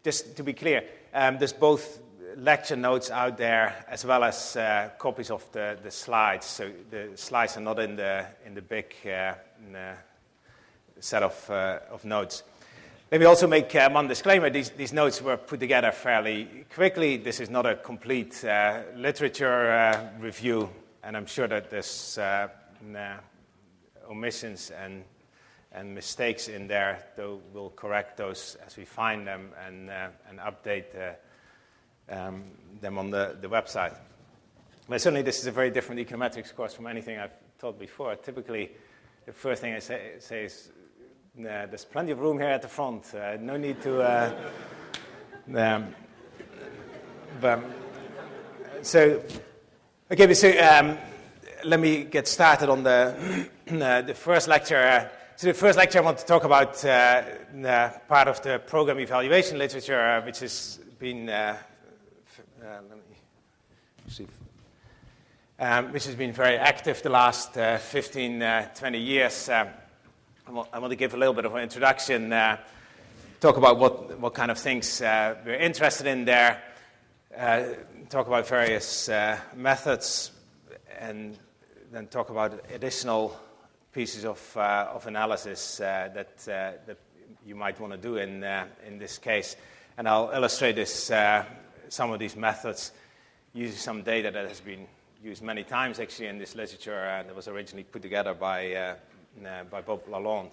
just to be clear, there's both lecture notes out there as well as copies of the slides. So the slides are not in the big set of notes. Let me also make one disclaimer. These notes were put together fairly quickly. This is not a complete literature review, and I'm sure that there's omissions and mistakes in there, though we'll correct those as we find them and update them on the website. But certainly this is a very different econometrics course from anything I've taught before. Typically, the first thing I say is, there's plenty of room here at the front. No need to... let me get started on the first lecture. So the first lecture I want to talk about part of the program evaluation literature, which has been which has been very active the last 15, 20 years. I want to give a little bit of an introduction, talk about what kind of things we're interested in there, talk about various methods, and then talk about additional pieces of analysis that you might want to do in this case. And I'll illustrate this, some of these methods using some data that has been used many times actually in this literature that was originally put together by Bob Lalonde.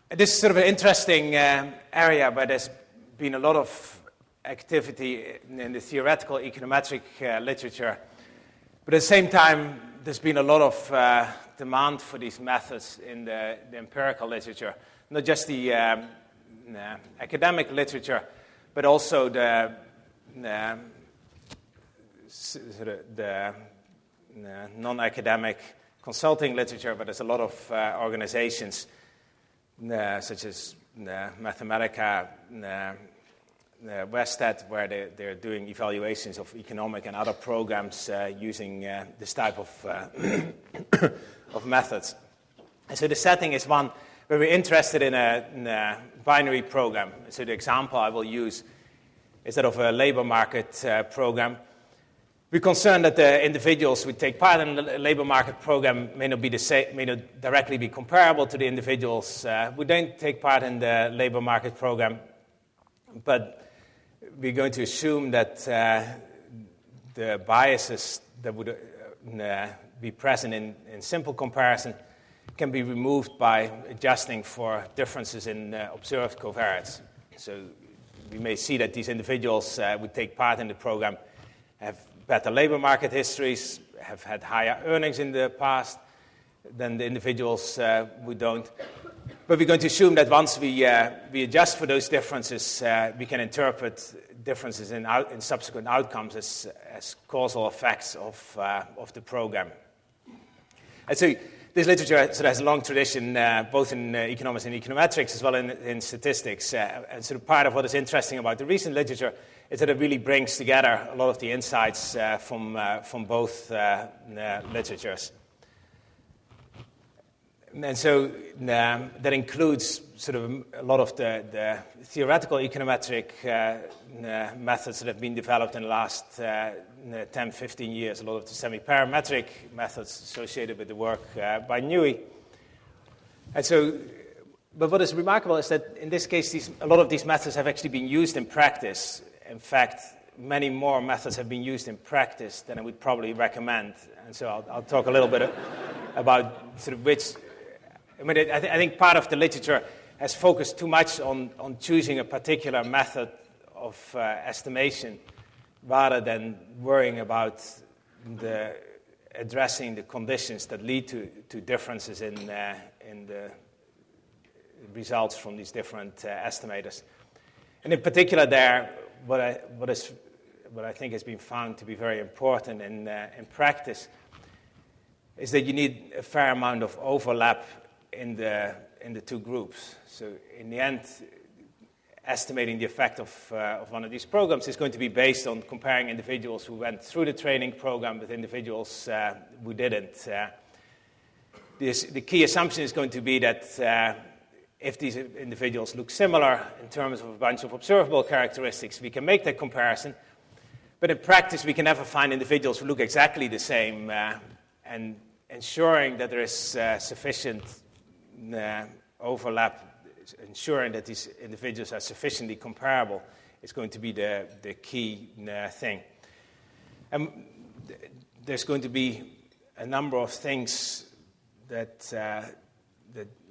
This is sort of an interesting area where there's been a lot of activity in the theoretical econometric literature, but at the same time there's been a lot of demand for these methods in the empirical literature, not just the academic literature, but also the non-academic consulting literature. But there's a lot of organizations such as Mathematica, Westat, where they're doing evaluations of economic and other programs using this type of methods. And so the setting is one where we're interested in a binary program. So the example I will use is that of a labor market program. We're concerned that the individuals who take part in the labor market program may not directly be comparable to the individuals who don't take part in the labor market program, but we're going to assume that the biases that would be present in simple comparison can be removed by adjusting for differences in observed covariates. So we may see that these individuals who take part in the program have better labor market histories, have had higher earnings in the past than the individuals who don't. But we're going to assume that once we adjust for those differences, we can interpret differences in subsequent outcomes as causal effects of the program. And so this literature has a long tradition, both in economics and econometrics, as well in statistics. And sort of part of what is interesting about the recent literature is that it really brings together a lot of the insights from both literatures. And so that includes sort of a lot of the theoretical econometric methods that have been developed in the last 10, 15 years, a lot of the semi-parametric methods associated with the work by Newey. And so, but what is remarkable is that in this case, a lot of these methods have actually been used in practice. In fact, many more methods have been used in practice than I would probably recommend. And so I'll talk a little bit about sort of which. I mean, I think part of the literature has focused too much on choosing a particular method of estimation rather than worrying about addressing the conditions that lead to differences in the results from these different estimators. And in particular there, what I think has been found to be very important in practice is that you need a fair amount of overlap in the two groups. So in the end, estimating the effect of one of these programs is going to be based on comparing individuals who went through the training program with individuals who didn't. The key assumption is going to be that if these individuals look similar in terms of a bunch of observable characteristics, we can make that comparison. But in practice, we can never find individuals who look exactly the same, and ensuring that there is sufficient overlap, ensuring that these individuals are sufficiently comparable is going to be the key thing. And there's going to be a number of things that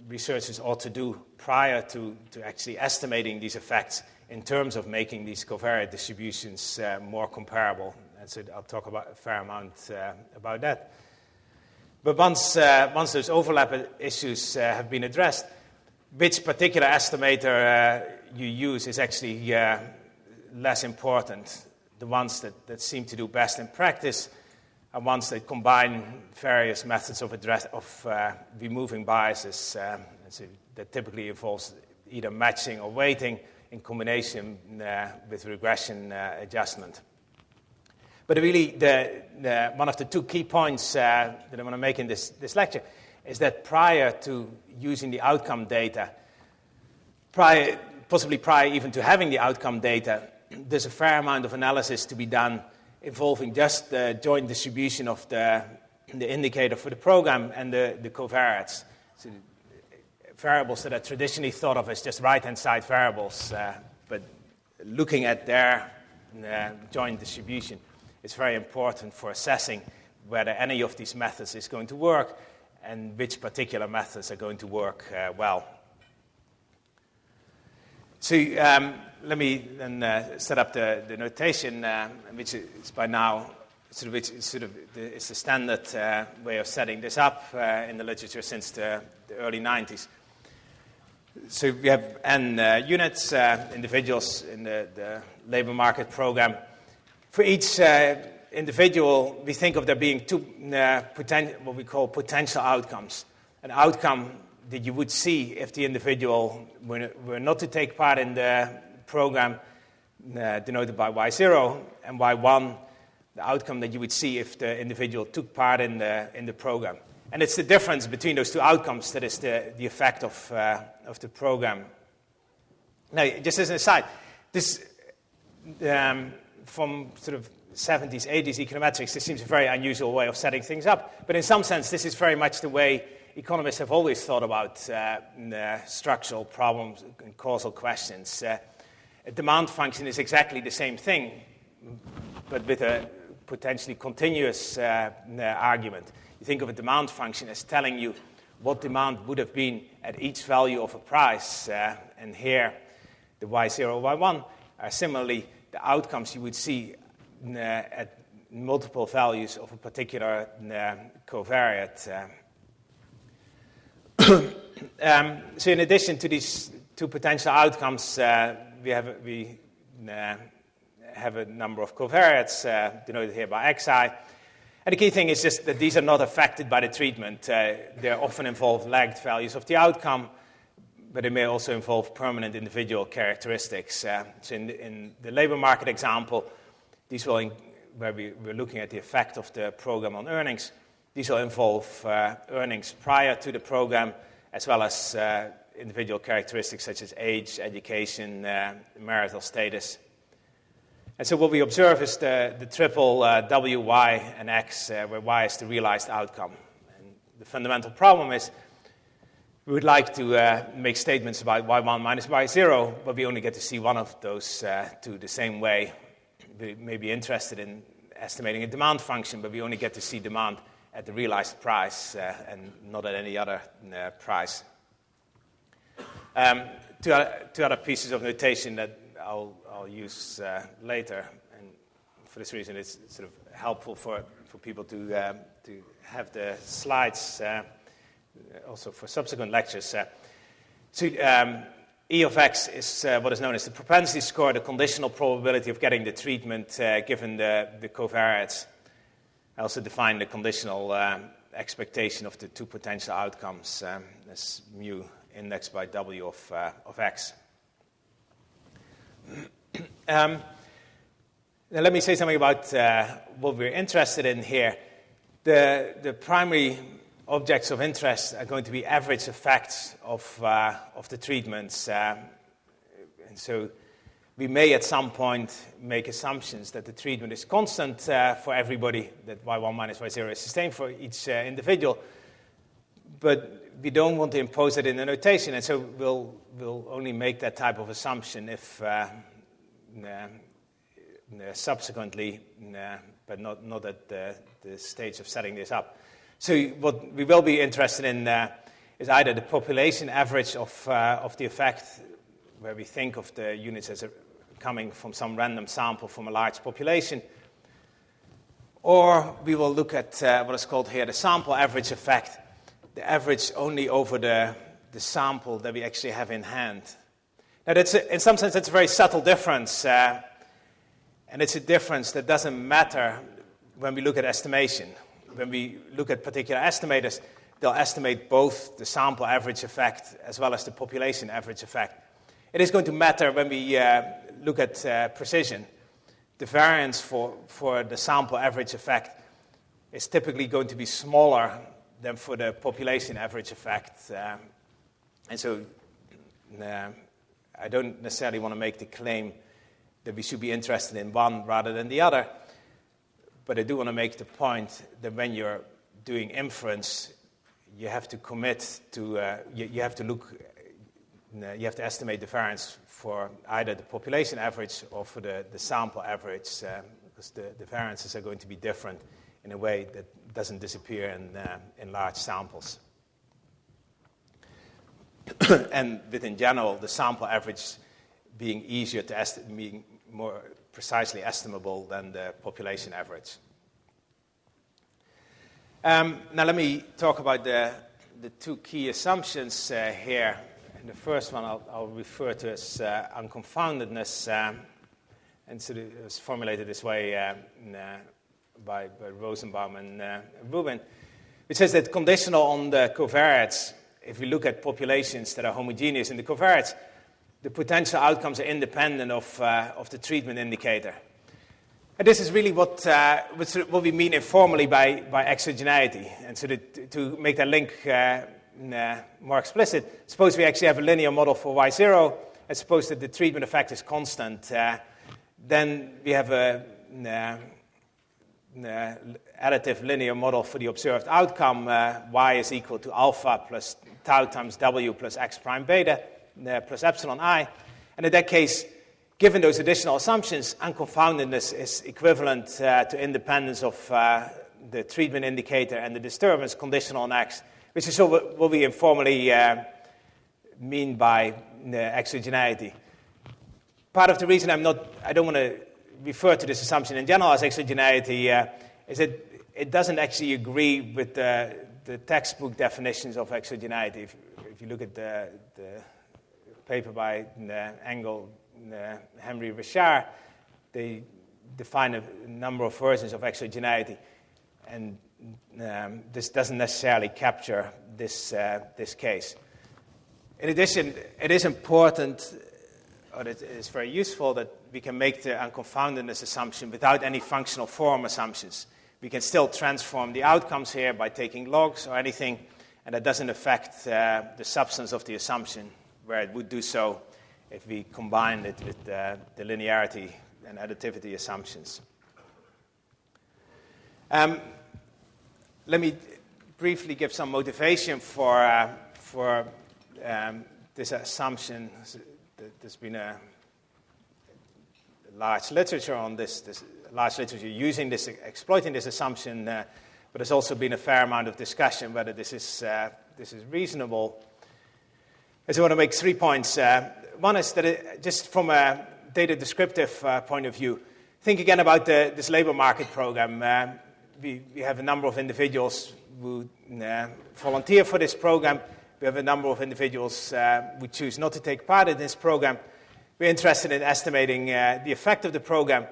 researchers ought to do prior to actually estimating these effects in terms of making these covariate distributions more comparable. And so I'll talk about a fair amount about that. But once those overlap issues have been addressed, which particular estimator you use is actually less important. The ones that seem to do best in practice are ones that combine various methods of removing biases. And so that typically involves either matching or weighting in combination with regression adjustment. But really, one of the two key points that I want to make in this lecture is that prior to using the outcome data, possibly prior even to having the outcome data, there's a fair amount of analysis to be done involving just the joint distribution of the indicator for the program and the covariates. So variables that are traditionally thought of as just right-hand side variables, but looking at their joint distribution is very important for assessing whether any of these methods is going to work and which particular methods are going to work well. So let me then set up the notation, which is by now it's the standard way of setting this up in the literature since the early 90s. So we have N units, individuals in the labor market program. For each individual, we think of there being two what we call potential outcomes. An outcome that you would see if the individual were not to take part in the program, denoted by Y0, and Y1, the outcome that you would see if the individual took part in the program. And it's the difference between those two outcomes that is the effect of the program. Now, just as an aside, this from sort of 70s, 80s econometrics, this seems a very unusual way of setting things up. But in some sense, this is very much the way economists have always thought about structural problems and causal questions. A demand function is exactly the same thing, but with a potentially continuous argument. You think of a demand function as telling you what demand would have been at each value of a price. And here, the Y0, Y1 are similarly the outcomes you would see at multiple values of a particular covariate. So in addition to these two potential outcomes, we have a number of covariates denoted here by xi. And the key thing is just that these are not affected by the treatment. They often involve lagged values of the outcome, but they may also involve permanent individual characteristics. So in the labor market example, these will, where we're looking at the effect of the program on earnings, these will involve earnings prior to the program, as well as individual characteristics such as age, education, marital status. And so what we observe is the triple W, Y, and X, where Y is the realized outcome. And the fundamental problem is we would like to make statements about Y1 minus Y0, but we only get to see one of those two the same way. We may be interested in estimating a demand function, but we only get to see demand at the realized price and not at any other price. Two other pieces of notation that I'll use later, and for this reason it's sort of helpful for people to have the slides also for subsequent lectures. So E of x is what is known as the propensity score, the conditional probability of getting the treatment given the covariates. I also define the conditional expectation of the two potential outcomes as mu indexed by W of x. Now let me say something about what we're interested in here. The primary objects of interest are going to be average effects of the treatments. And so we may at some point make assumptions that the treatment is constant for everybody, that y1 minus y0 is sustained for each individual, but we don't want to impose it in a notation, and so we'll only make that type of assumption if subsequently, but not at the stage of setting this up. So what we will be interested in is either the population average of the effect, where we think of the units as coming from some random sample from a large population, or we will look at what is called here the sample average effect, the average only over the sample that we actually have in hand. Now, in some sense, it's a very subtle difference, and it's a difference that doesn't matter when we look at estimation. When we look at particular estimators, they'll estimate both the sample average effect as well as the population average effect. It is going to matter when we look at precision. The variance for the sample average effect is typically going to be smaller than for the population average effect. And so I don't necessarily want to make the claim that we should be interested in one rather than the other, but I do want to make the point that when you're doing inference, you have to commit to, you have to estimate the variance for either the population average or for the sample average, because the variances are going to be different in a way that doesn't disappear in large samples. And within general, the sample average being easier to estimate, being more precisely estimable than the population average. Now let me talk about the two key assumptions here. And the first one I'll refer to as unconfoundedness, and so it was formulated this way by Rosenbaum and Rubin, which says that conditional on the covariates, if we look at populations that are homogeneous in the covariates, the potential outcomes are independent of the treatment indicator. And this is really what we mean informally by exogeneity. And so to make that link more explicit, suppose we actually have a linear model for y0, and suppose that the treatment effect is constant. Then we have a additive linear model for the observed outcome. Y is equal to alpha plus tau times w plus x prime beta plus epsilon I. And in that case, given those additional assumptions, unconfoundedness is equivalent to independence of the treatment indicator and the disturbance conditional on x, which is what we informally mean by exogeneity. Part of the reason I don't want to refer to this assumption in general as exogeneity is that it doesn't actually agree with the textbook definitions of exogeneity. If you look at the paper by Engel, Henry Richard, they define a number of versions of exogeneity, and this doesn't necessarily capture this case. In addition, it is important, or it is very useful, that we can make the unconfoundedness assumption without any functional form assumptions. We can still transform the outcomes here by taking logs or anything, and that doesn't affect the substance of the assumption, where it would do so if we combine it with the linearity and additivity assumptions. Let me briefly give some motivation for this assumption. There's been a large literature on this large literature using this, exploiting this assumption, but there's also been a fair amount of discussion whether this is reasonable. And so I want to make 3 points. One is that just from a data descriptive point of view, think again about this labor market program. We have a number of individuals who volunteer for this program. We have a number of individuals who choose not to take part in this program. We're interested in estimating the effect of the program.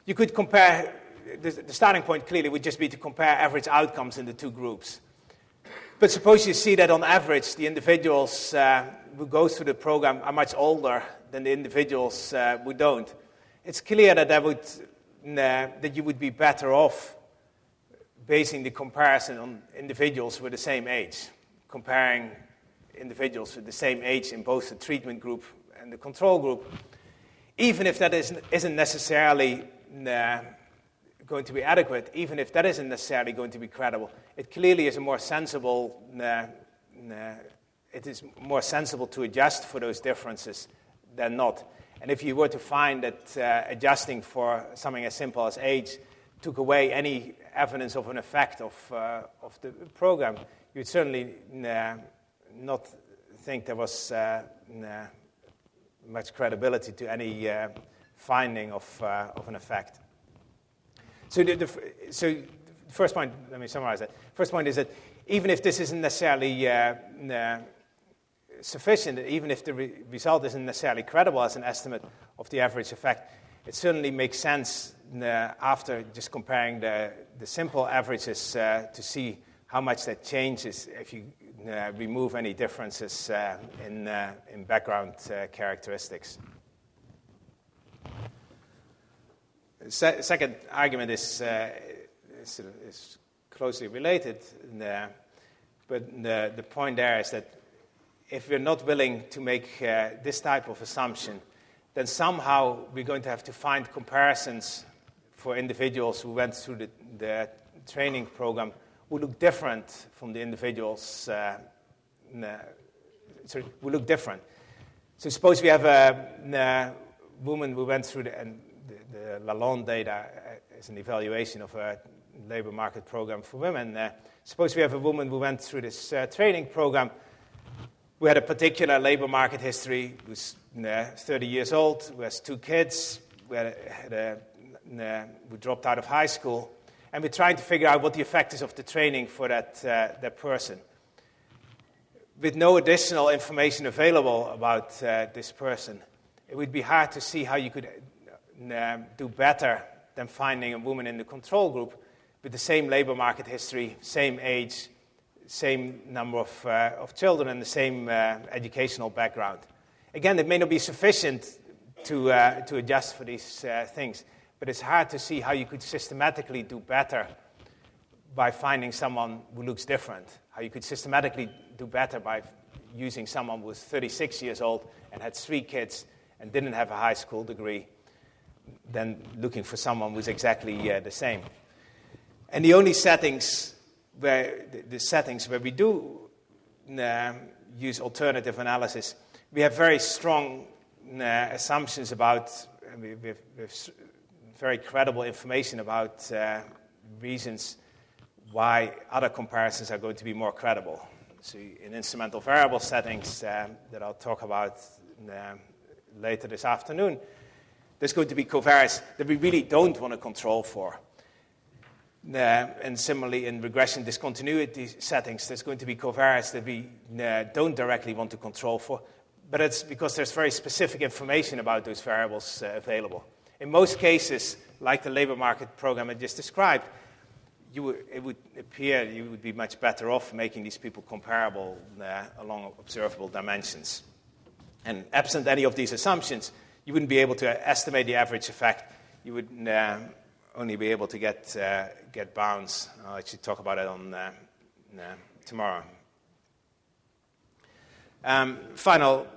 You could compare, the starting point clearly would just be to compare average outcomes in the two groups. But suppose you see that on average, the individuals who go through the program are much older than the individuals who don't. It's clear that that you would be better off basing the comparison on individuals with the same age, comparing individuals with the same age in both the treatment group and the control group, even if that isn't necessarily going to be adequate, even if that isn't necessarily going to be credible, it clearly is a more sensible. It is more sensible to adjust for those differences than not. And if you were to find that adjusting for something as simple as age took away any evidence of an effect of the program, you'd certainly not think there was much credibility to any finding of an effect. So the first point, let me summarize that. First point is that even if this isn't necessarily sufficient, even if the result isn't necessarily credible as an estimate of the average effect, it certainly makes sense after just comparing the simple averages to see how much that changes if you remove any differences in background characteristics. Second argument is closely related, but the point there is that if we're not willing to make this type of assumption, then somehow we're going to have to find comparisons for individuals who went through the training program who look different from the individuals, who look different. So suppose we have a woman who went through the Lalonde data is an evaluation of a labor market program for women. Suppose we have a woman who went through this training program who had a particular labor market history, who's 30 years old, who has 2 kids, who dropped out of high school, and we're trying to figure out what the effect is of the training for that person. With no additional information available about this person, it would be hard to see how you could do better than finding a woman in the control group with the same labor market history, same age, same number of children, and the same educational background. Again, it may not be sufficient to adjust for these things, but it's hard to see how you could systematically do better by finding someone who looks different, how you could systematically do better by using someone who was 36 years old and had 3 kids and didn't have a high school degree, than looking for someone who's exactly the same. And the only settings where we do use alternative analysis, we have very strong assumptions about, we have very credible information about reasons why other comparisons are going to be more credible. So in instrumental variable settings that I'll talk about later this afternoon, there's going to be covariates that we really don't want to control for. And similarly, in regression discontinuity settings, there's going to be covariates that we don't directly want to control for, but it's because there's very specific information about those variables available. In most cases, like the labor market program I just described, it would appear you would be much better off making these people comparable along observable dimensions. And absent any of these assumptions, you wouldn't be able to estimate the average effect. You would only be able to get bounds. I'll actually talk about it on tomorrow. Final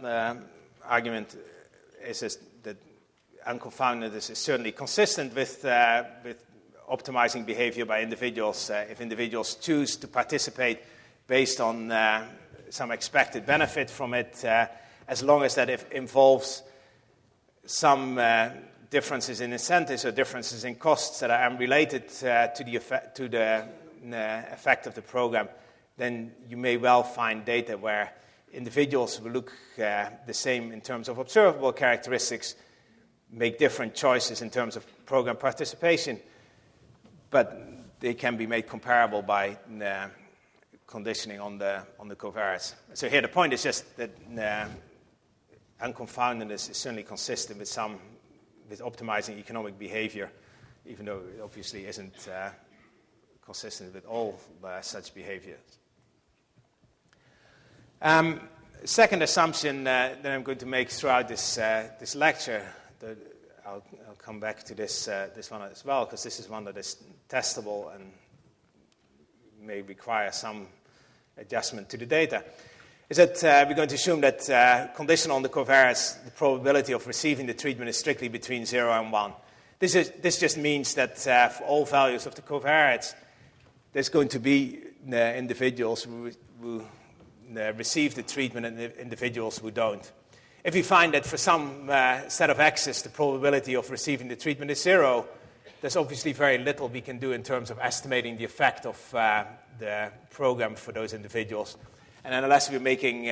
argument is that unconfoundedness is certainly consistent with optimizing behavior by individuals. If individuals choose to participate based on some expected benefit from it, as long as that involves some differences in incentives or differences in costs that are unrelated to the effect of the program, then you may well find data where individuals will look the same in terms of observable characteristics, make different choices in terms of program participation, but they can be made comparable by conditioning on the covariates. So here the point is just that unconfoundedness is certainly consistent with optimizing economic behavior, even though it obviously isn't consistent with all such behaviors. Second assumption that I'm going to make throughout this lecture, I'll come back to this one as well, because this is one that is testable and may require some adjustment to the data, is that we're going to assume that conditional on the covariance, the probability of receiving the treatment is strictly between 0 and 1. This just means that for all values of the covariance, there's going to be individuals who receive the treatment and individuals who don't. If we find that for some set of x's, the probability of receiving the treatment is 0, there's obviously very little we can do in terms of estimating the effect of the program for those individuals. And unless we're making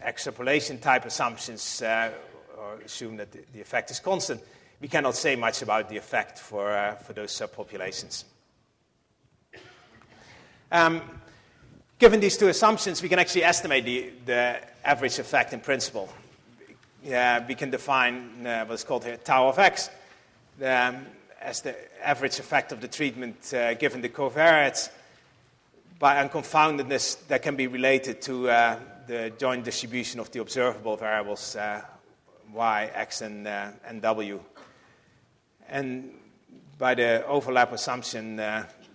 extrapolation type assumptions or assume that the effect is constant, we cannot say much about the effect for those subpopulations. Given these two assumptions, we can actually estimate the average effect in principle. We can define what's called here tau of x as the average effect of the treatment given the covariance by unconfoundedness that can be related to the joint distribution of the observable variables y, x, and w. And by the overlap assumption,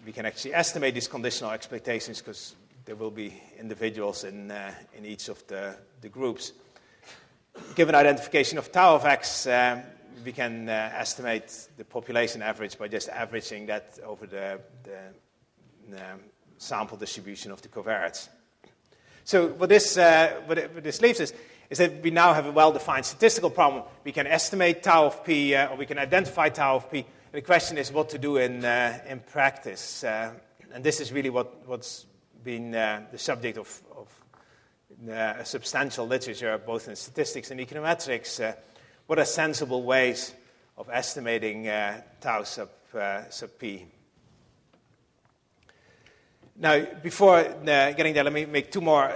we can actually estimate these conditional expectations because there will be individuals in each of the groups. Given identification of tau of x, we can estimate the population average by just averaging that over the sample distribution of the covariance. So what this leaves us is that we now have a well-defined statistical problem. We can estimate tau of p, or we can identify tau of p. And the question is what to do in practice. And this is really what's been the subject of a substantial literature, both in statistics and econometrics. What are sensible ways of estimating tau sub p? Now, before getting there, let me make two more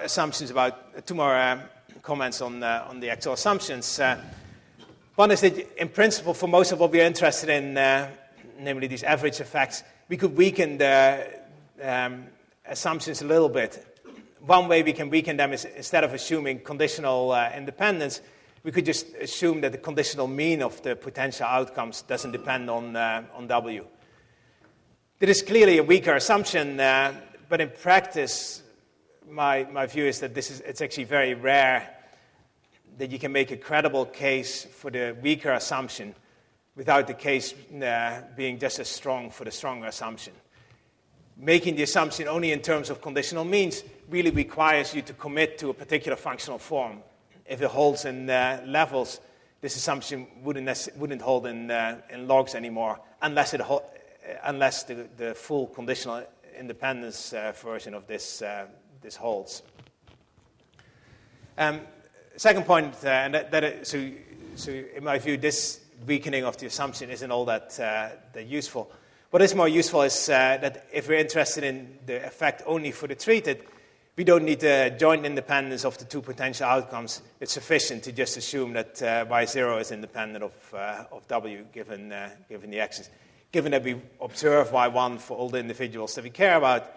comments on the actual assumptions. One is that, in principle, for most of what we are interested in, namely these average effects, we could weaken the assumptions a little bit. One way we can weaken them is, instead of assuming conditional independence, we could just assume that the conditional mean of the potential outcomes doesn't depend on W. That is clearly a weaker assumption, but in practice, my view is that it's actually very rare that you can make a credible case for the weaker assumption without the case being just as strong for the stronger assumption. Making the assumption only in terms of conditional means really requires you to commit to a particular functional form. If it holds in levels, this assumption wouldn't hold in logs anymore, unless the full conditional independence version of this holds. Second point, so in my view, this weakening of the assumption isn't all that useful. What is more useful is that if we're interested in the effect only for the treated, we don't need the joint independence of the two potential outcomes. It's sufficient to just assume that y0 is independent of w given the x's. Given that we observe y1 for all the individuals that we care about,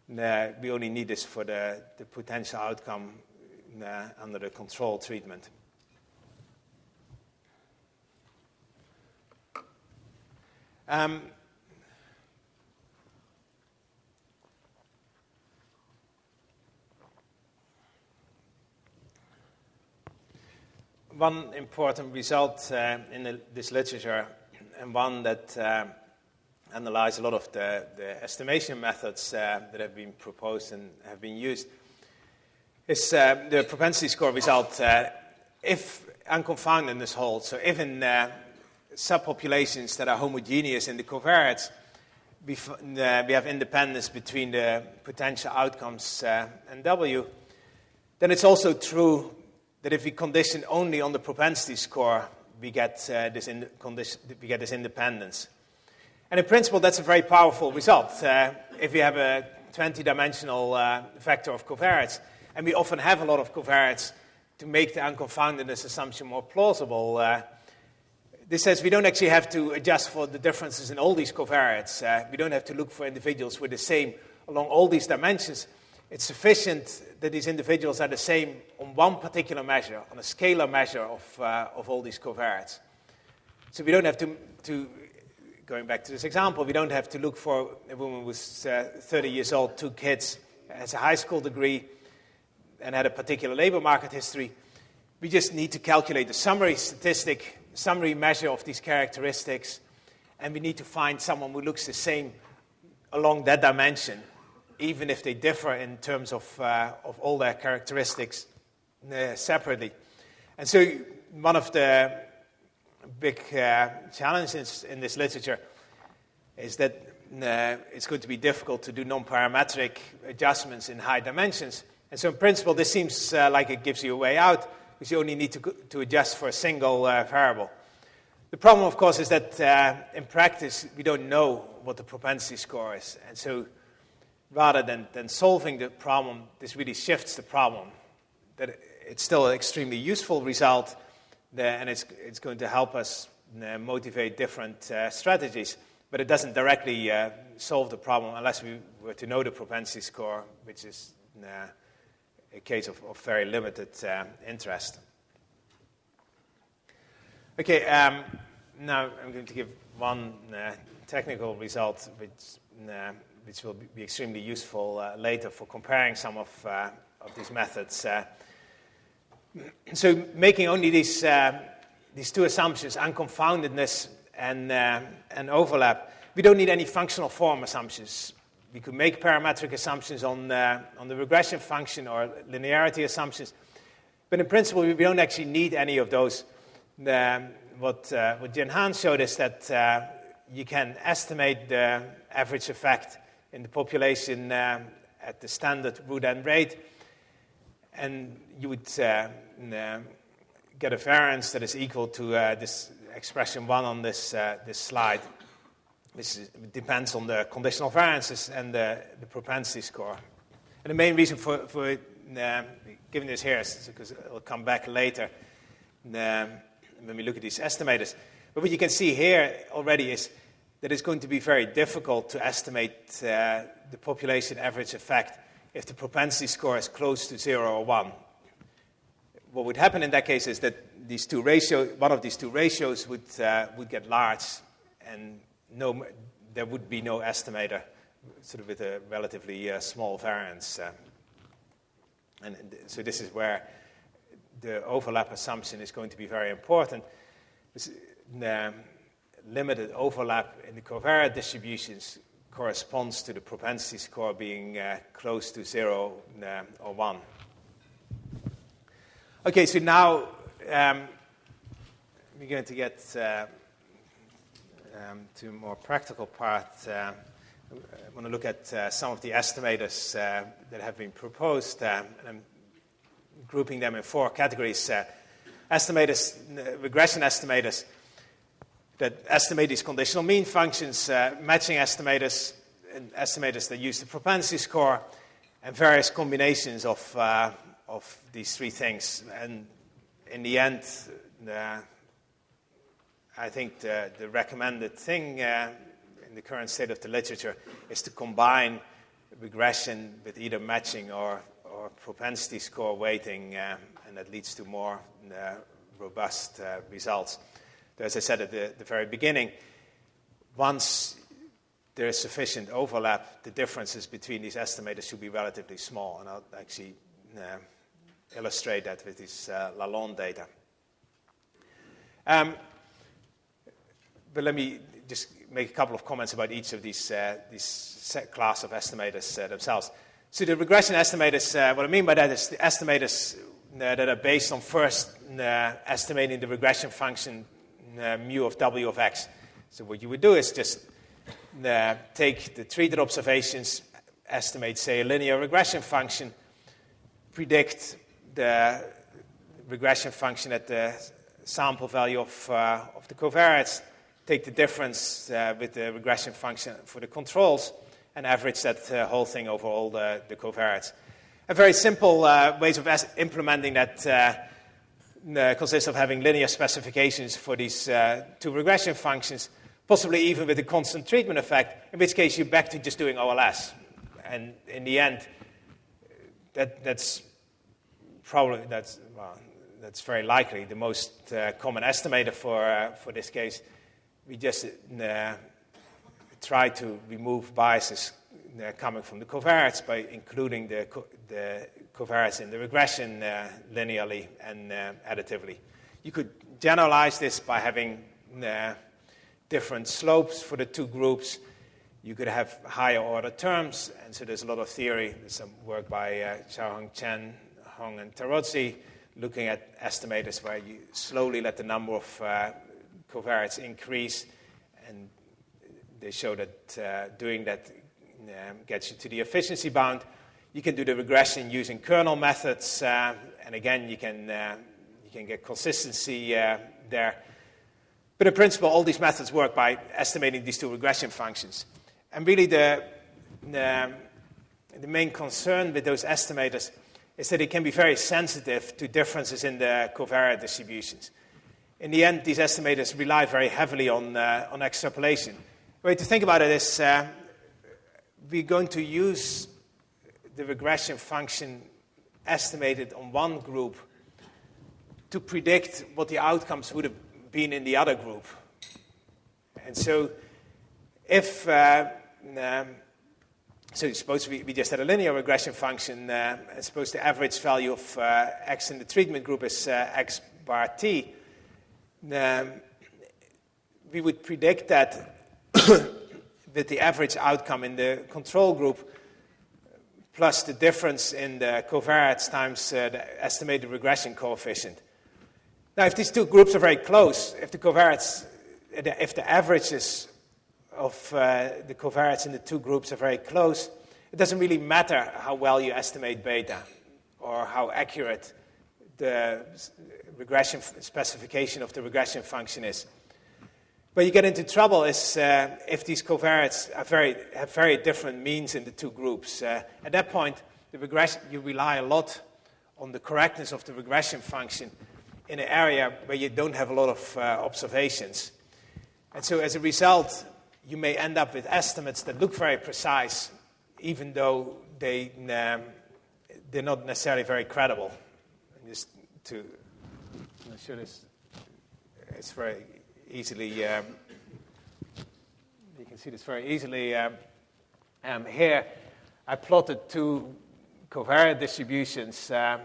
we only need this for the potential outcome under the control treatment. One important result in this literature, and one that analyzes a lot of the estimation methods that have been proposed and have been used, is the propensity score result. If unconfoundedness holds, so if in subpopulations that are homogeneous in the covariance, we have independence between the potential outcomes and W, then it's also true that if we condition only on the propensity score, we get this independence. And in principle, that's a very powerful result. If we have a 20-dimensional vector of covariance, and we often have a lot of covariance to make the unconfoundedness assumption more plausible, this says we don't actually have to adjust for the differences in all these covariates. We don't have to look for individuals with the same along all these dimensions. It's sufficient that these individuals are the same on one particular measure, on a scalar measure of all these covariates. So we don't have to going back to this example, we don't have to look for a woman who was 30 years old, 2 kids, has a high school degree, and had a particular labor market history. We just need to calculate the summary statistic, summary measure of these characteristics, and we need to find someone who looks the same along that dimension, even if they differ in terms of all their characteristics separately. And so one of the big challenges in this literature is that it's going to be difficult to do non-parametric adjustments in high dimensions. And so in principle, this seems like it gives you a way out, because you only need to adjust for a single variable. The problem, of course, is that in practice, we don't know what the propensity score is. And so rather than solving the problem, this really shifts the problem. That it's still an extremely useful result, and it's going to help us motivate different strategies. But it doesn't directly solve the problem unless we were to know the propensity score, which is a case of very limited interest. Okay, now I'm going to give one technical result which will be extremely useful later for comparing some of these methods. So making only these 2 assumptions, unconfoundedness and overlap, we don't need any functional form assumptions. We could make parametric assumptions on the regression function or linearity assumptions, but in principle, we don't actually need any of those. What Jen Han showed is that you can estimate the average effect in the population at the standard root-n rate, and you would get a variance that is equal to this expression 1 on this slide. This depends on the conditional variances and the propensity score. And the main reason for giving this here is because it'll come back later when we look at these estimators. But what you can see here already is that it's going to be very difficult to estimate the population average effect if the propensity score is close to 0 or 1. What would happen in that case is that one of these two ratios would get large, and there would be no estimator, sort of with a relatively small variance. And so this is where the overlap assumption is going to be very important. The limited overlap in the covariate distributions corresponds to the propensity score being close to 0 or 1. Okay, so now we're going to get to a more practical part. I want to look at some of the estimators that have been proposed, and I'm grouping them in 4 categories. Estimators, regression estimators that estimate these conditional mean functions, matching estimators, and estimators that use the propensity score, and various combinations of these 3 things. And in the end, I think the recommended thing in the current state of the literature is to combine regression with either matching or propensity score weighting, and that leads to more robust results. As I said at the very beginning, once there is sufficient overlap, the differences between these estimators should be relatively small, and I'll actually illustrate that with this Lalonde data. But let me just make a couple of comments about each of these class of estimators themselves. So the regression estimators, what I mean by that is the estimators that are based on first estimating the regression function mu of w of x. So what you would do is just take the treated observations, estimate, say, a linear regression function, predict the regression function at the sample value of the covariates, take the difference with the regression function for the controls, and average that whole thing over all the covariates. A very simple ways of implementing that consists of having linear specifications for these 2 regression functions, possibly even with a constant treatment effect, in which case you're back to just doing OLS. And in the end, that's very likely the most common estimator for this case. We just try to remove biases coming from the covariates by including the covariates in the regression linearly and additively. You could generalize this by having different slopes for the two groups. You could have higher order terms, and so there's a lot of theory. There's some work by Xiaohong Chen, Hong, and Tarozzi looking at estimators where you slowly let the number of covariates increase, and they show that doing that gets you to the efficiency bound. You can do the regression using kernel methods, and again, you can get consistency there. But in principle, all these methods work by estimating these two regression functions. And really, the main concern with those estimators is that they can be very sensitive to differences in the covariate distributions. In the end, these estimators rely very heavily on extrapolation. The way to think about it is we're going to use the regression function estimated on one group to predict what the outcomes would have been in the other group. And so if, so suppose we just had a linear regression function, and suppose the average value of x in the treatment group is x bar t, we would predict that with the average outcome in the control group plus the difference in the covariates times the estimated regression coefficient. Now, if these two groups are very close, if the averages of the covariates in the two groups are very close, it doesn't really matter how well you estimate beta or how accurate the regression specification of the regression function is. Where you get into trouble is if these covariates have very different means in the two groups. At that point, you rely a lot on the correctness of the regression function in an area where you don't have a lot of observations. And so as a result, you may end up with estimates that look very precise, even though they're not necessarily very credible. And just to show this, it's very easily, you can see this very easily here. I plotted two covariate distributions, the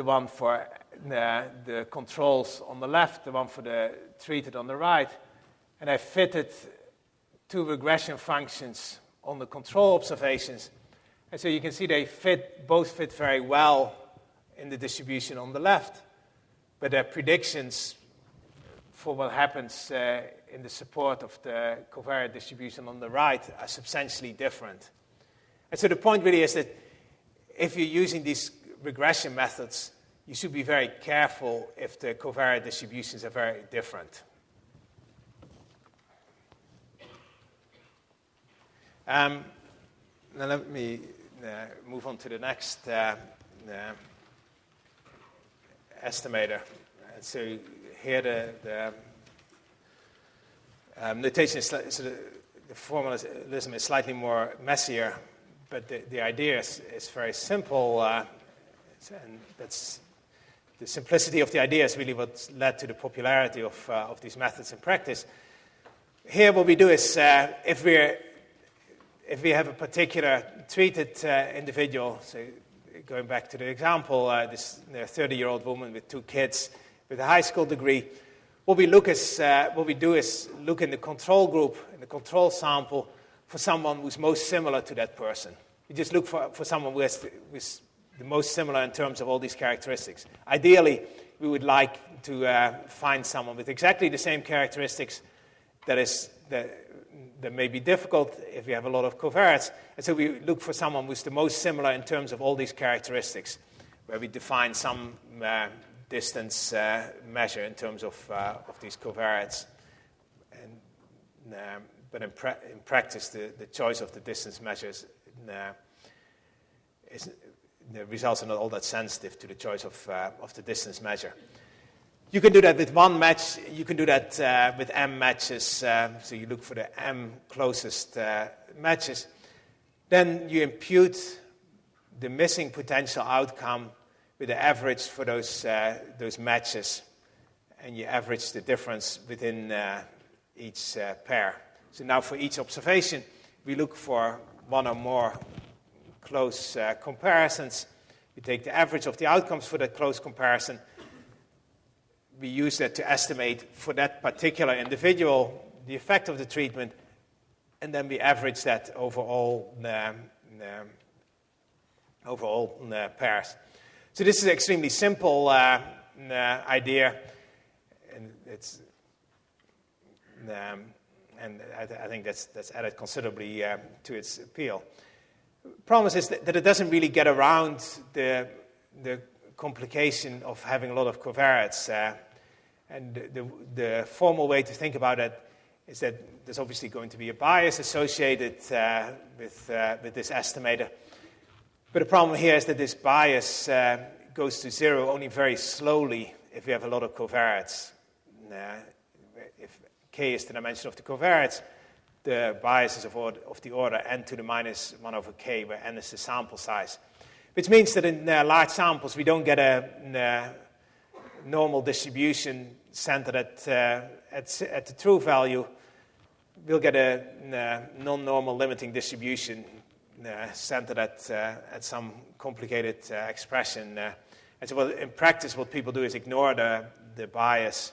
one for the controls on the left, the one for the treated on the right, and I fitted two regression functions on the control observations. And so you can see they both fit very well in the distribution on the left, but their predictions for what happens in the support of the covariate distribution on the right are substantially different. And so the point really is that if you're using these regression methods, you should be very careful if the covariate distributions are very different. Now let me move on to the next estimator. And so here the notation is the formalism is slightly more messier, but the idea is very simple, and that's the simplicity of the idea is really what's led to the popularity of these methods in practice. Here, what we do is if we have a particular treated individual, so going back to the example, this 30-year-old woman with two kids with a high school degree, what we do is look in the control group, in the control sample, for someone who's most similar to that person. We just look for someone who's the most similar in terms of all these characteristics. Ideally, we would like to find someone with exactly the same characteristics that may be difficult if we have a lot of covariates. And so we look for someone who's the most similar in terms of all these characteristics, where we define some distance measure in terms of these covariates. But in practice, the choice of the distance measures the results are not all that sensitive to the choice of the distance measure. You can do that with one match. You can do that with M matches. So you look for the M closest matches. Then you impute the missing potential outcome with the average for those matches, and you average the difference within each pair. So now for each observation, we look for one or more close comparisons. We take the average of the outcomes for that close comparison. We use that to estimate for that particular individual the effect of the treatment, and then we average that over all pairs. So this is an extremely simple idea, and it's and I think that's added considerably to its appeal. Problem is that it doesn't really get around the complication of having a lot of covariates. And the formal way to think about it is that there's obviously going to be a bias associated with this estimator. But the problem here is that this bias goes to zero only very slowly if we have a lot of covariates. If k is the dimension of the covariates, the bias is of the order n to the minus 1 over k, where n is the sample size. Which means that in large samples, we don't get a normal distribution centered at the true value. We'll get a non-normal limiting distribution centered at some complicated expression. And so in practice, what people do is ignore the bias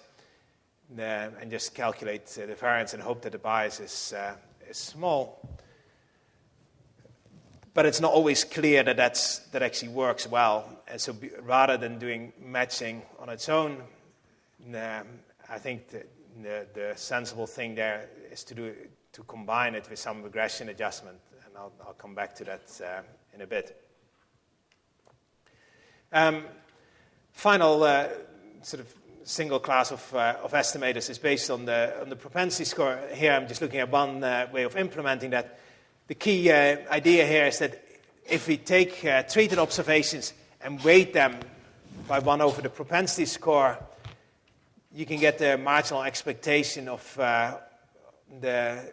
and just calculate the variance and hope that the bias is small. But it's not always clear that that actually works well. And so rather than doing matching on its own, I think the sensible thing there is to combine it with some regression adjustment. And I'll come back to that in a bit. Final sort of single class of estimators is based on the propensity score. Here I'm just looking at one way of implementing that. The key idea here is that if we take treated observations and weight them by 1 over the propensity score, you can get the marginal expectation of the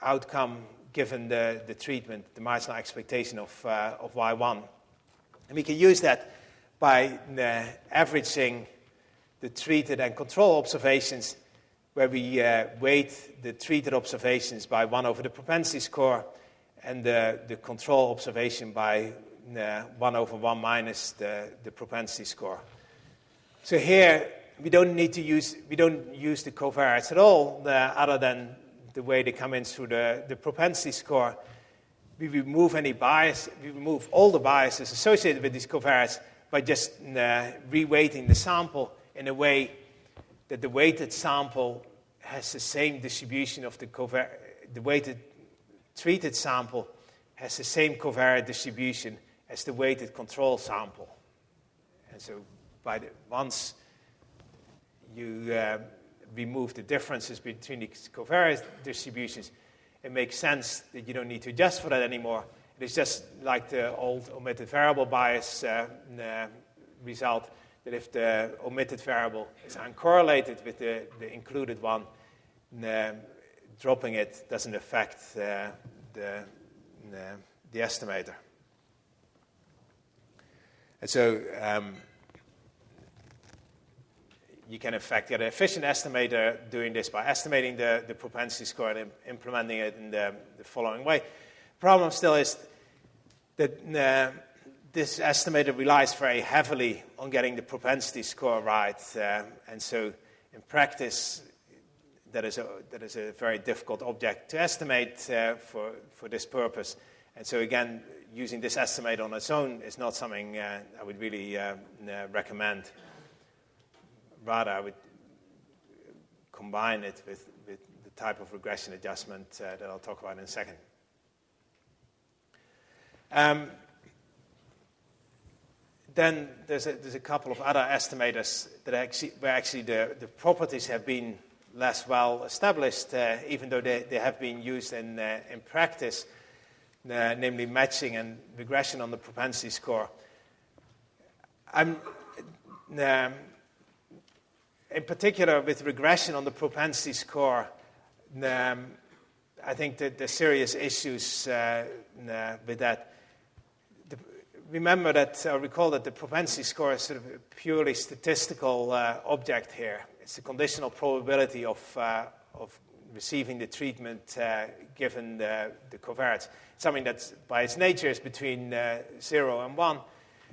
outcome given the treatment, the marginal expectation of Y1. And we can use that by averaging the treated and control observations, where we weight the treated observations by 1 over the propensity score and the control observation by 1 over 1 minus the propensity score. So here we don't use the covariates at all, other than the way they come in through the propensity score. We remove any bias. We remove all the biases associated with these covariates by just reweighting the sample in a way that the weighted sample has the same distribution of the weighted treated sample has the same covariate distribution as the weighted control sample. And so once you remove the differences between the covariate distributions, it makes sense that you don't need to adjust for that anymore. It's just like the old omitted variable bias result, that if the omitted variable is uncorrelated with the included one, dropping it doesn't affect the estimator. And so you can in fact get an efficient estimator doing this by estimating the propensity score and implementing it in the following way. The problem still is that this estimator relies very heavily on getting the propensity score right, and so in practice, that is a very difficult object to estimate for this purpose. And so again, using this estimator on its own is not something I would really recommend. Rather, I would combine it with the type of regression adjustment that I'll talk about in a second. Then there's a couple of other estimators that where the properties have been less well established, even though they have been used in practice, namely matching and regression on the propensity score. In particular, with regression on the propensity score, I think that there's serious issues with that. Recall that the propensity score is sort of a purely statistical object here. It's a conditional probability of receiving the treatment given the covariates. Something that by its nature is between 0 and 1.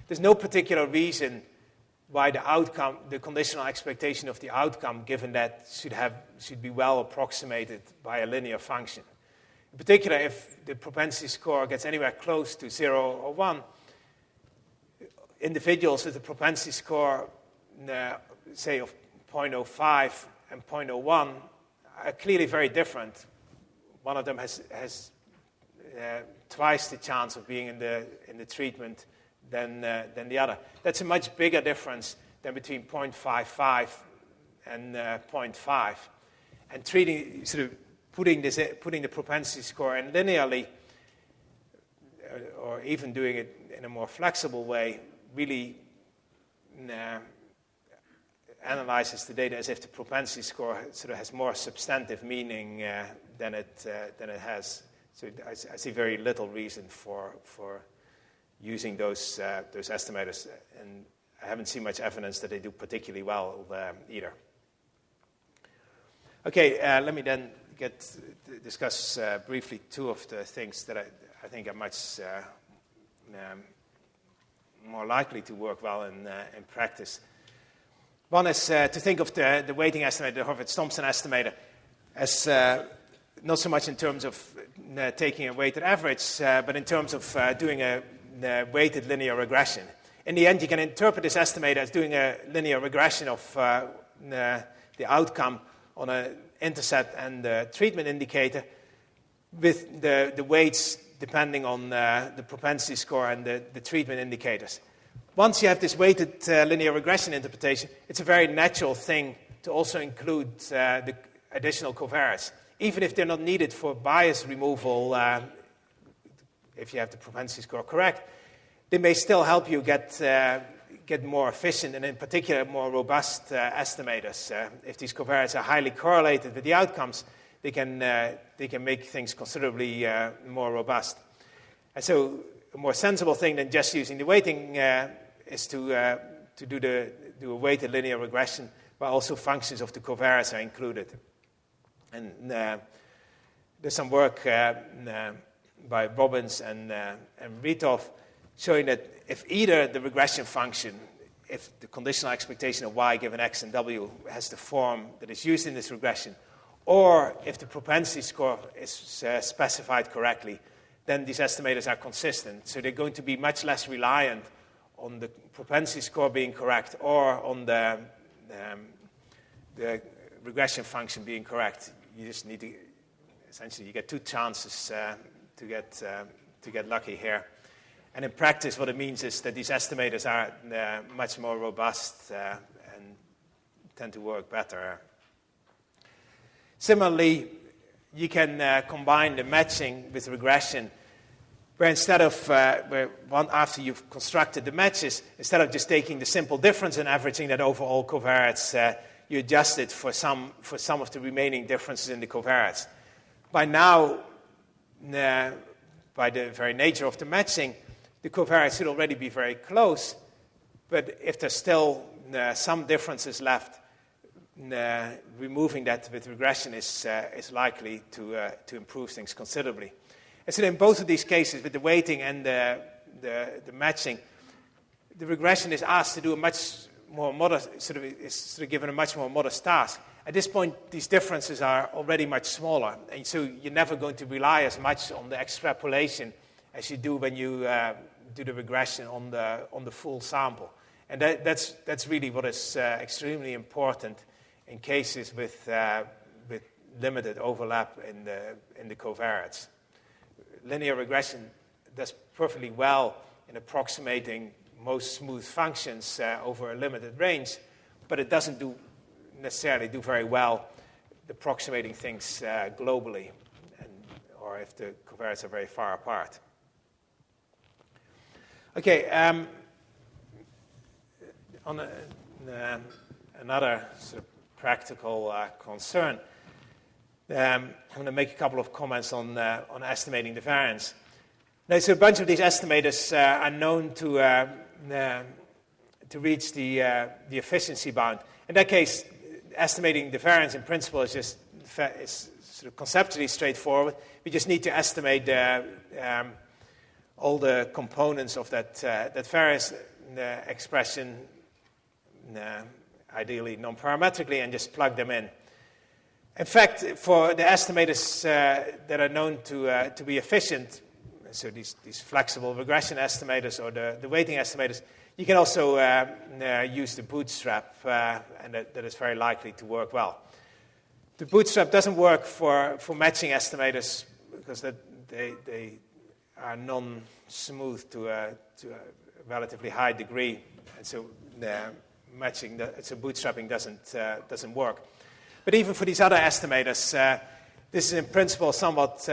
There's no particular reason why the outcome, the conditional expectation of the outcome given that should be well approximated by a linear function. In particular, if the propensity score gets anywhere close to 0 or 1, individuals with a propensity score, say, of 0.05 and 0.01 are clearly very different. One of them has twice the chance of being in the treatment than the other. That's a much bigger difference than between 0.55 and 0.5. And putting the propensity score in linearly, or even doing it in a more flexible way, really analyzes the data as if the propensity score sort of has more substantive meaning than it has. So I see very little reason for using those estimators, and I haven't seen much evidence that they do particularly well either. Okay, let me then discuss briefly two of the things that I think are much more likely to work well in practice. One is to think of the weighting estimator, the Horvitz-Thompson estimator, as not so much in terms of taking a weighted average, but in terms of doing a weighted linear regression. In the end, you can interpret this estimator as doing a linear regression of the outcome on an intercept and the treatment indicator with the weights depending on the propensity score and the treatment indicators. Once you have this weighted linear regression interpretation, it's a very natural thing to also include the additional covariates, even if they're not needed for bias removal. If you have the propensity score correct, they may still help you get more efficient and, in particular, more robust estimators. If these covariates are highly correlated with the outcomes, they can make things considerably more robust. And so, a more sensible thing than just using the weighting is to do a weighted linear regression where also functions of the covariates are included. And there's some work by Rubin and Ritov showing that if either the regression function, if the conditional expectation of y given x and w has the form that is used in this regression, or if the propensity score is specified correctly, then these estimators are consistent. So they're going to be much less reliant on the propensity score being correct or on the regression function being correct. You just need to, essentially, you get two chances to get lucky here. And in practice, what it means is that these estimators are much more robust and tend to work better. Similarly, you can combine the matching with regression, where instead of, after you've constructed the matches, instead of just taking the simple difference and averaging that over all covariates, you adjust it for some of the remaining differences in the covariates. By now, by the very nature of the matching, the covariates should already be very close, but if there's still some differences left, removing that with regression is likely to improve things considerably. And so in both of these cases, with the weighting and the matching, the regression is asked to do a much more modest, is given a much more modest task. At this point, these differences are already much smaller, and so you're never going to rely as much on the extrapolation as you do when you do the regression on the full sample. And that's really what is extremely important in cases with limited overlap in the covariates. Linear regression does perfectly well in approximating most smooth functions over a limited range, but it doesn't necessarily do very well approximating things globally, or if the covariates are very far apart. Okay, on another sort of practical concern, I'm going to make a couple of comments on estimating the variance. Now, so a bunch of these estimators are known to reach the efficiency bound. In that case, estimating the variance in principle is sort of conceptually straightforward. We just need to estimate all the components of that variance expression, ideally non-parametrically, and just plug them in. In fact, for the estimators that are known to be efficient, so these flexible regression estimators or the weighting estimators, you can also use the bootstrap, and that is very likely to work well. The bootstrap doesn't work for matching estimators because they are non-smooth to a relatively high degree, and so bootstrapping doesn't work. But even for these other estimators, this is in principle a somewhat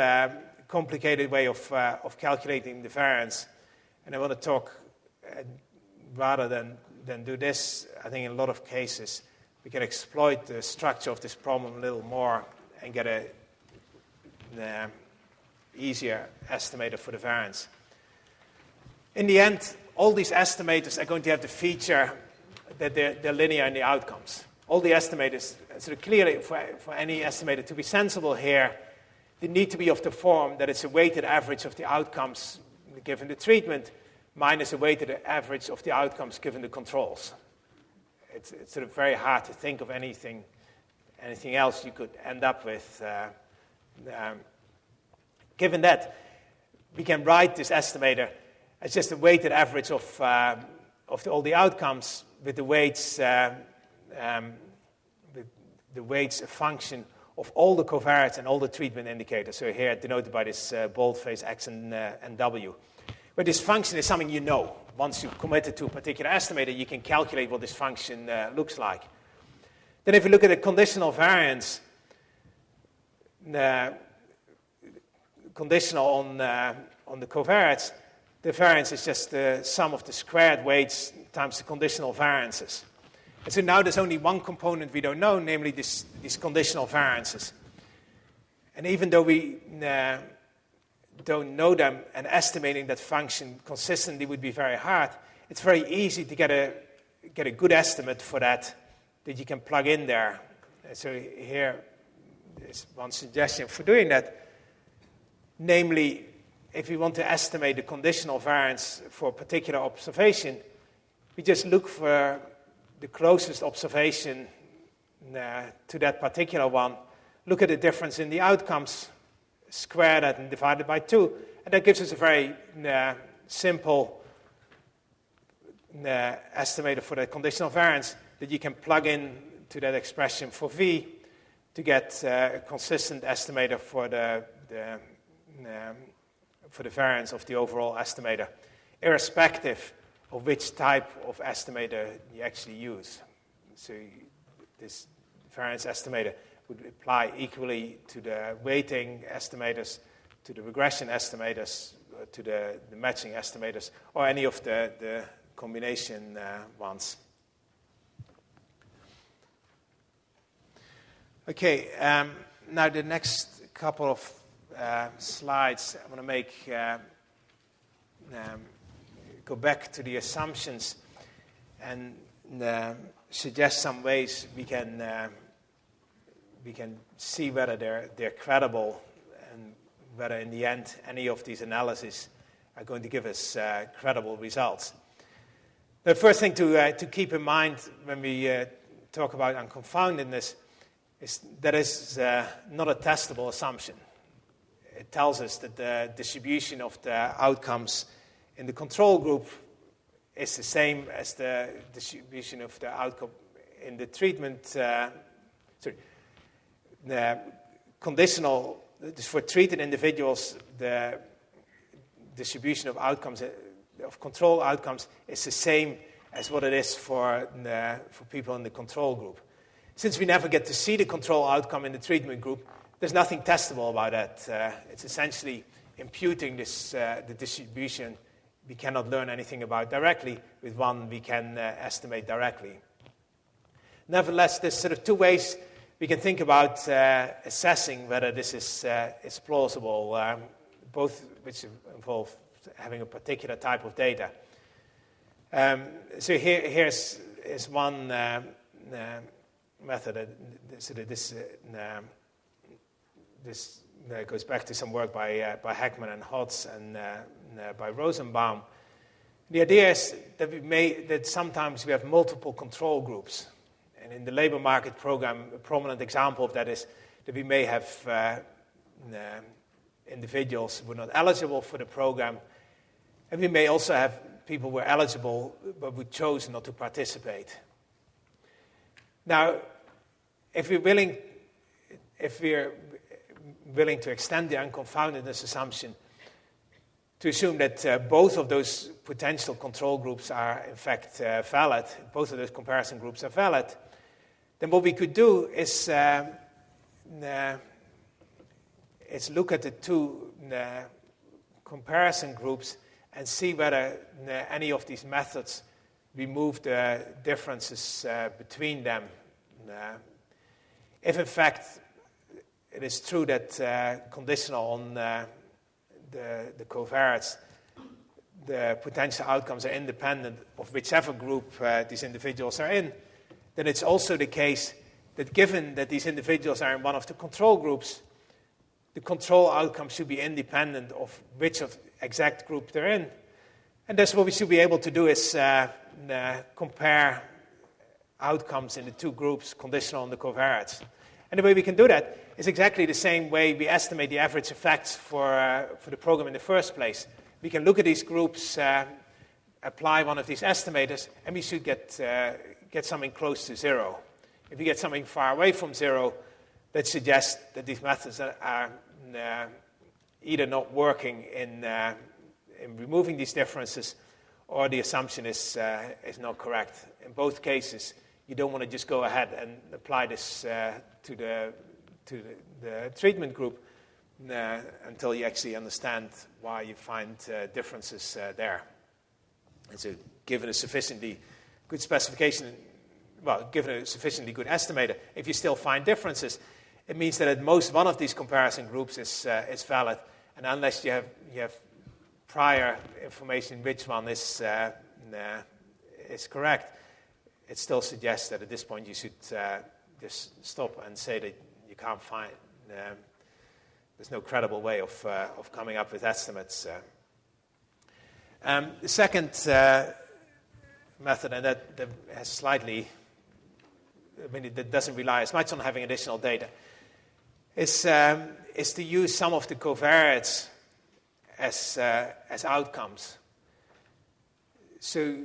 complicated way of calculating the variance. And I want to talk, rather than do this, I think in a lot of cases we can exploit the structure of this problem a little more and get an easier estimator for the variance. In the end, all these estimators are going to have the feature that they're linear in the outcomes. All the estimators, sort of clearly for any estimator to be sensible here, they need to be of the form that it's a weighted average of the outcomes given the treatment minus a weighted average of the outcomes given the controls. It's sort of very hard to think of anything else you could end up with. Given that, we can write this estimator as just a weighted average of all the outcomes with the weights a function of all the covariates and all the treatment indicators. So here denoted by this boldface X and W. But this function is something you know. Once you've committed to a particular estimator, you can calculate what this function looks like. Then if you look at the conditional variance, conditional on the covariates, the variance is just the sum of the squared weights times the conditional variances. And so now there's only one component we don't know, namely these conditional variances. And even though we don't know them, and estimating that function consistently would be very hard, it's very easy to get a good estimate for that you can plug in there. So here is one suggestion for doing that. Namely, if we want to estimate the conditional variance for a particular observation, we just look for the closest observation to that particular one, look at the difference in the outcomes, square that and divide it by 2, and that gives us a very simple estimator for the conditional variance that you can plug in to that expression for V to get a consistent estimator for the variance of the overall estimator, irrespective of which type of estimator you actually use. So this variance estimator would apply equally to the weighting estimators, to the regression estimators, to the matching estimators, or any of the combination ones. Okay, now the next couple of slides, I want to make go back to the assumptions and suggest some ways we can see whether they're credible and whether in the end any of these analyses are going to give us credible results. The first thing to keep in mind when we talk about unconfoundedness is that it's not a testable assumption. It tells us that the distribution of the outcomes in the control group is the same as the distribution of the outcome in the treatment. The conditional, for treated individuals, the distribution of outcomes, of control outcomes, is the same as what it is for people in the control group. Since we never get to see the control outcome in the treatment group, there's nothing testable about that. It's essentially imputing the distribution we cannot learn anything about directly with one we can estimate directly. Nevertheless, there's sort of two ways we can think about assessing whether this is plausible, both which involve having a particular type of data. So here's one method. So this this goes back to some work by Heckman and Hodds and by Rosenbaum. The idea is that sometimes we have multiple control groups. And in the labor market program, a prominent example of that is that we may have individuals who are not eligible for the program, and we may also have people who are eligible but who chose not to participate. Now, if we're willing to extend the unconfoundedness assumption to assume that both of those potential control groups are in fact valid, both of those comparison groups are valid, then what we could do is look at the two comparison groups and see whether any of these methods remove the differences between them. If in fact it is true that conditional on the covariates, the potential outcomes are independent of whichever group these individuals are in, then it's also the case that given that these individuals are in one of the control groups, the control outcome should be independent of which of exact group they're in. And that's what we should be able to do is compare outcomes in the two groups conditional on the covariates. And the way we can do that is exactly the same way we estimate the average effects for the program in the first place. We can look at these groups, apply one of these estimators, and we should get something close to zero. If we get something far away from zero, that suggests that these methods are either not working in removing these differences, or the assumption is not correct. In both cases, you don't want to just go ahead and apply this to the treatment group until you actually understand why you find differences there. And so, given a sufficiently good specification, given a sufficiently good estimator, if you still find differences, it means that at most one of these comparison groups is valid, and unless you have prior information which one is correct, it still suggests that at this point you should just stop and say that you can't find. There's no credible way of coming up with estimates. The second method, and that has slightly, that doesn't rely as much on having additional data, is to use some of the covariates as outcomes. So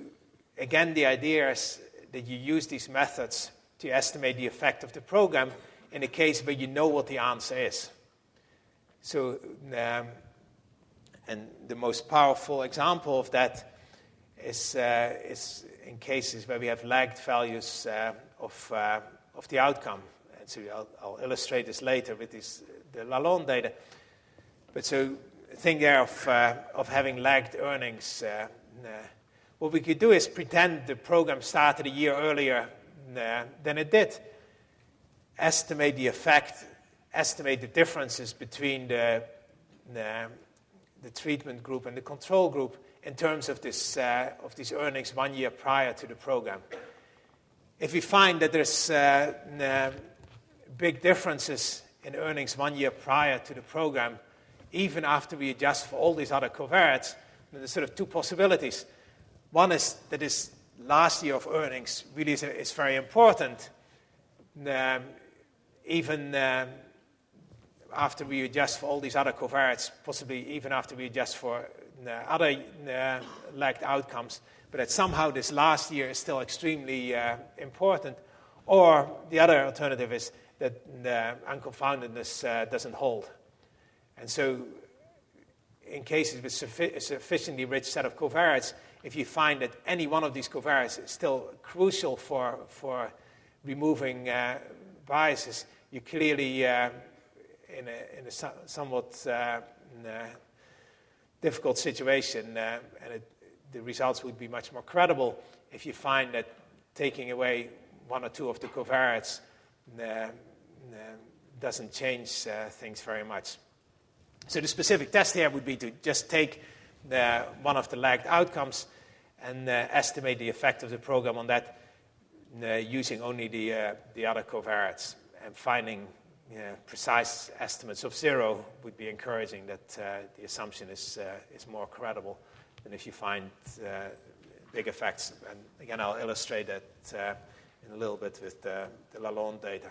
again, the idea is that you use these methods to estimate the effect of the program in a case where you know what the answer is. So, and the most powerful example of that is in cases where we have lagged values of the outcome. And so I'll illustrate this later with the Lalonde data. But so think there of having lagged earnings. What we could do is pretend the program started a year earlier than it did. Estimate the effect, estimate the differences between the treatment group and the control group in terms of these earnings 1 year prior to the program. If we find that there's big differences in earnings 1 year prior to the program, even after we adjust for all these other covariates, then there's sort of two possibilities. One is that this last year of earnings really is very important, even after we adjust for all these other covariates, possibly even after we adjust for other lagged outcomes, but that somehow this last year is still extremely important. Or the other alternative is that the unconfoundedness doesn't hold. And so in cases with a sufficiently rich set of covariates, if you find that any one of these covariates is still crucial for removing biases, you clearly, in a somewhat difficult situation, the results would be much more credible if you find that taking away one or two of the covariates doesn't change things very much. So the specific test here would be to just take one of the lagged outcomes and estimate the effect of the program on that using only the other covariates and finding precise estimates of 0 would be encouraging that the assumption is more credible than if you find big effects. And again, I'll illustrate that in a little bit with the Lalonde data.